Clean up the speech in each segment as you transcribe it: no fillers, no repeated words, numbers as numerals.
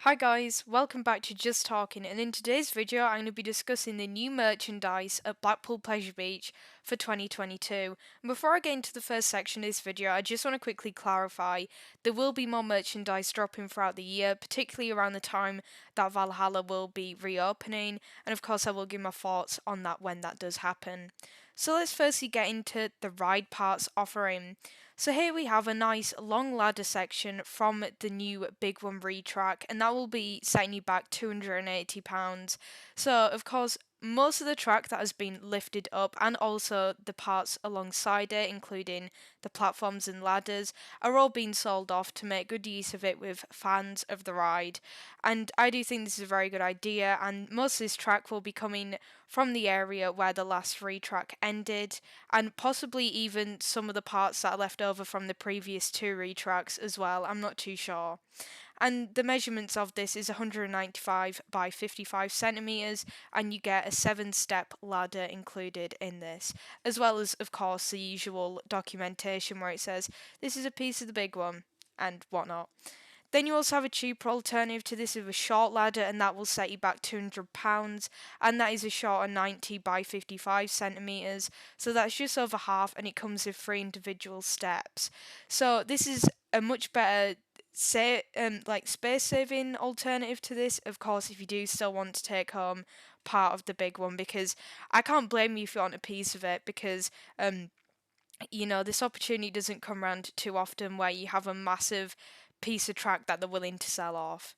Hi guys, welcome back to Just Talking, and in today's video I'm going to be discussing the new merchandise at Blackpool Pleasure Beach for 2022. And before I get into the first section of this video, I just want to quickly clarify there will be more merchandise dropping throughout the year, particularly around the time that Valhalla will be reopening, and of course I will give my thoughts on that when that does happen. So let's firstly get into the ride parts offering. So here we have a nice long ladder section from the new Big One retrack, and that will be setting you back £280. So of course most of the track that has been lifted up and also the parts alongside it, including the platforms and ladders, are all being sold off to make good use of it with fans of the ride. And I do think this is a very good idea, and most of this track will be coming from the area where the last retrack ended, and possibly even some of the parts that are left over from the previous two retracks as well. I'm not too sure. And the measurements of this is 195 by 55 centimeters, and you get a 7-step ladder included in this, as well as, of course, the usual documentation where it says this is a piece of the big one and whatnot. Then you also have a cheaper alternative to this of a short ladder, and that will set you back £200, and that is a shorter 90 by 55 centimeters. So that's just over half, and it comes with 3 individual steps. So this is a much better space saving alternative to this, of course, if you do still want to take home part of the big one, because I can't blame you if you want a piece of it, because this opportunity doesn't come around too often where you have a massive piece of track that they're willing to sell off.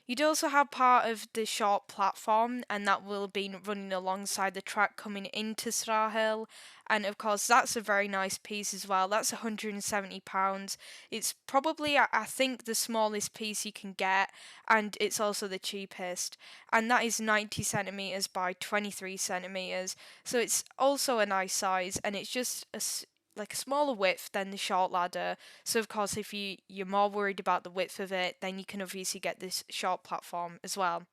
You'd also have part of the short platform, and that will be running alongside the track coming into Hill. And of course, that's a very nice piece as well. That's £170. It's probably, I think, the smallest piece you can get, and it's also the cheapest. And that is 90 centimeters by 23 centimeters. So it's also a nice size, and it's just like a smaller width than the short ladder. So of course, if you're more worried about the width of it, then you can obviously get this short platform as well.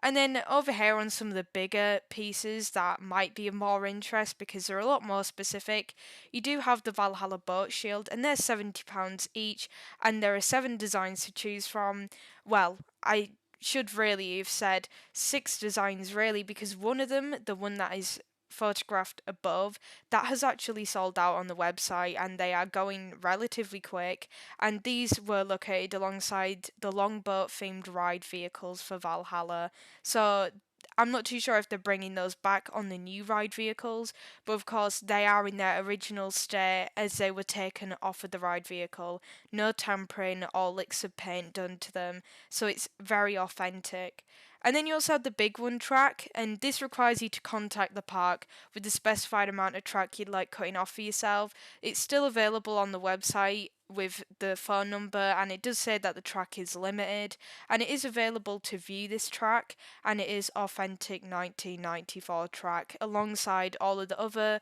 And then over here on some of the bigger pieces that might be of more interest because they're a lot more specific, you do have the Valhalla boat shield, and they're £70 each, and there are 7 designs to choose from. Well, I should really have said 6 designs really, because one of them, the one that is photographed above, that has actually sold out on the website, and they are going relatively quick, and these were located alongside the longboat themed ride vehicles for Valhalla. So I'm not too sure if they're bringing those back on the new ride vehicles, but of course they are in their original state as they were taken off of the ride vehicle. No tampering or licks of paint done to them, so it's very authentic. And then you also have the big one track, and this requires you to contact the park with the specified amount of track you'd like cutting off for yourself. It's still available on the website with the phone number, and it does say that the track is limited, and it is available to view this track, and it is authentic 1994 track alongside all of the other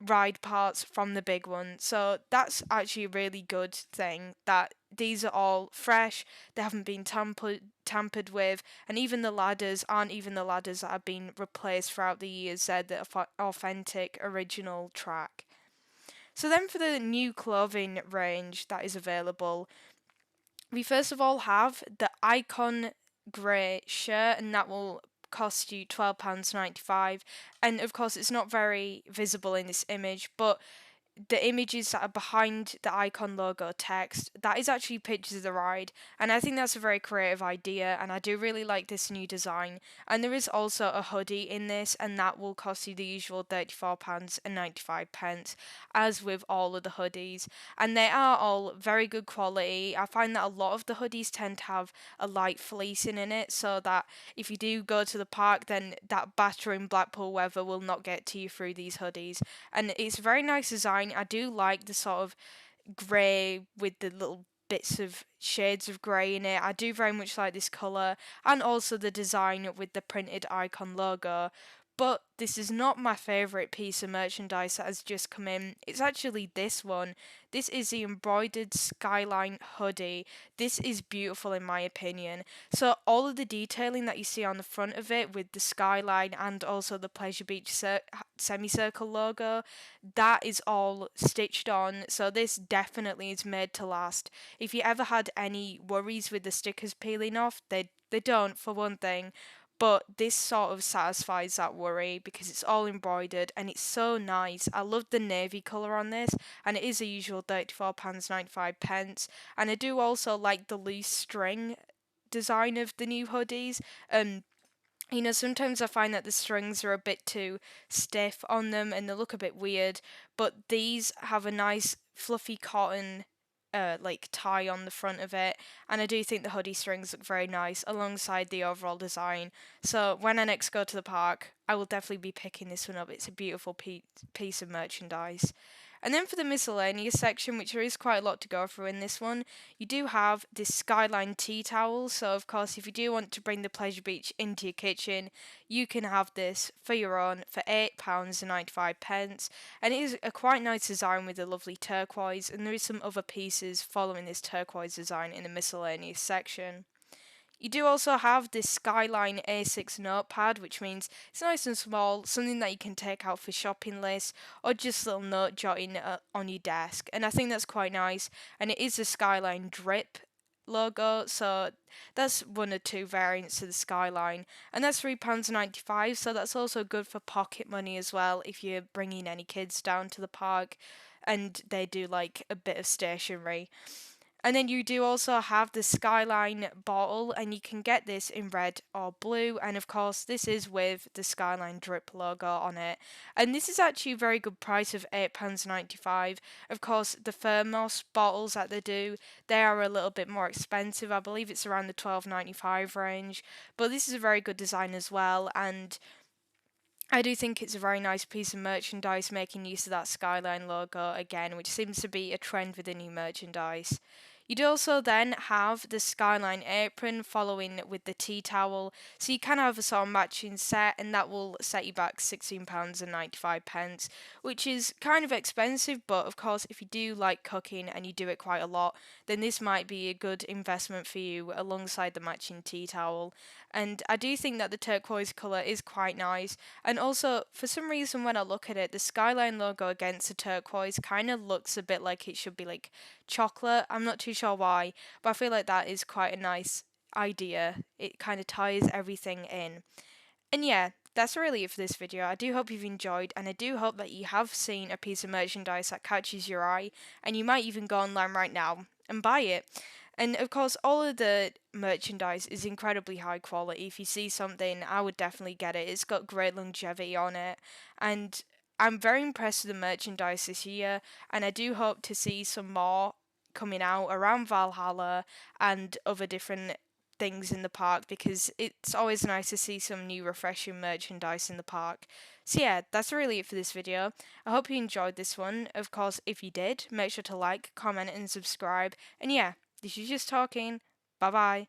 ride parts from the big one. So that's actually a really good thing that these are all fresh, they haven't been tampered with, and even the ladders aren't even the ladders that have been replaced throughout the years. They're the authentic original track. So then for the new clothing range that is available, we first of all have the Icon grey shirt, and that will cost you £12.95. And of course, it's not very visible in this image, but the images that are behind the icon logo text, that is actually pictures of the ride, and I think that's a very creative idea, and I do really like this new design. And there is also a hoodie in this, and that will cost you the usual £34.95, as with all of the hoodies, and they are all very good quality. I find that a lot of the hoodies tend to have a light fleecing in it, so that if you do go to the park, then that battering Blackpool weather will not get to you through these hoodies. And it's a very nice design. I do like the sort of grey with the little bits of shades of grey in it. I do very much like this colour, and also the design with the printed icon logo. But this is not my favourite piece of merchandise that has just come in. It's actually this one. This is the embroidered Skyline hoodie. This is beautiful in my opinion. So all of the detailing that you see on the front of it with the skyline and also the Pleasure Beach semicircle logo, that is all stitched on. So this definitely is made to last. If you ever had any worries with the stickers peeling off, they don't, for one thing. But this sort of satisfies that worry because it's all embroidered and it's so nice. I love the navy colour on this, and it is a usual £34.95. And I do also like the loose string design of the new hoodies. Sometimes I find that the strings are a bit too stiff on them and they look a bit weird, but these have a nice fluffy cotton like tie on the front of it, and I do think the hoodie strings look very nice alongside the overall design. So when I next go to the park, I will definitely be picking this one up. It's a beautiful piece of merchandise. And then for the miscellaneous section, which there is quite a lot to go through in this one, you do have this Skyline tea towel. So, of course, if you do want to bring the Pleasure Beach into your kitchen, you can have this for your own for £8.95. And it is a quite nice design with a lovely turquoise, and there is some other pieces following this turquoise design in the miscellaneous section. You do also have this Skyline A6 notepad, which means it's nice and small, something that you can take out for shopping lists or just little note jotting on your desk. And I think that's quite nice. And it is the Skyline drip logo, so that's one or two variants of the Skyline, and that's £3.95. So that's also good for pocket money as well if you're bringing any kids down to the park and they do like a bit of stationery. And then you do also have the Skyline bottle, and you can get this in red or blue. And of course, this is with the Skyline drip logo on it. And this is actually a very good price of £8.95. Of course, the thermos bottles that they do, they are a little bit more expensive. I believe it's around the £12.95 range. But this is a very good design as well. And I do think it's a very nice piece of merchandise making use of that Skyline logo again, which seems to be a trend with the new merchandise. You'd also then have the Skyline apron following with the tea towel, so you can have a sort of matching set, and that will set you back £16.95, which is kind of expensive, but of course, if you do like cooking and you do it quite a lot, then this might be a good investment for you alongside the matching tea towel. And I do think that the turquoise colour is quite nice, and also, for some reason, when I look at it, the Skyline logo against the turquoise kind of looks a bit like it should be like chocolate. I'm not too sure why, but I feel like that is quite a nice idea. It kind of ties everything in. And yeah, that's really it for this video. I do hope you've enjoyed, and I do hope that you have seen a piece of merchandise that catches your eye, and you might even go online right now and buy it. And of course, all of the merchandise is incredibly high quality. If you see something, I would definitely get it. It's got great longevity on it, and I'm very impressed with the merchandise this year, and I do hope to see some more coming out around Valhalla and other different things in the park, because it's always nice to see some new refreshing merchandise in the park. So yeah, that's really it for this video. I hope you enjoyed this one. Of course, if you did, make sure to like, comment and subscribe. And yeah, this is just talking. Bye bye.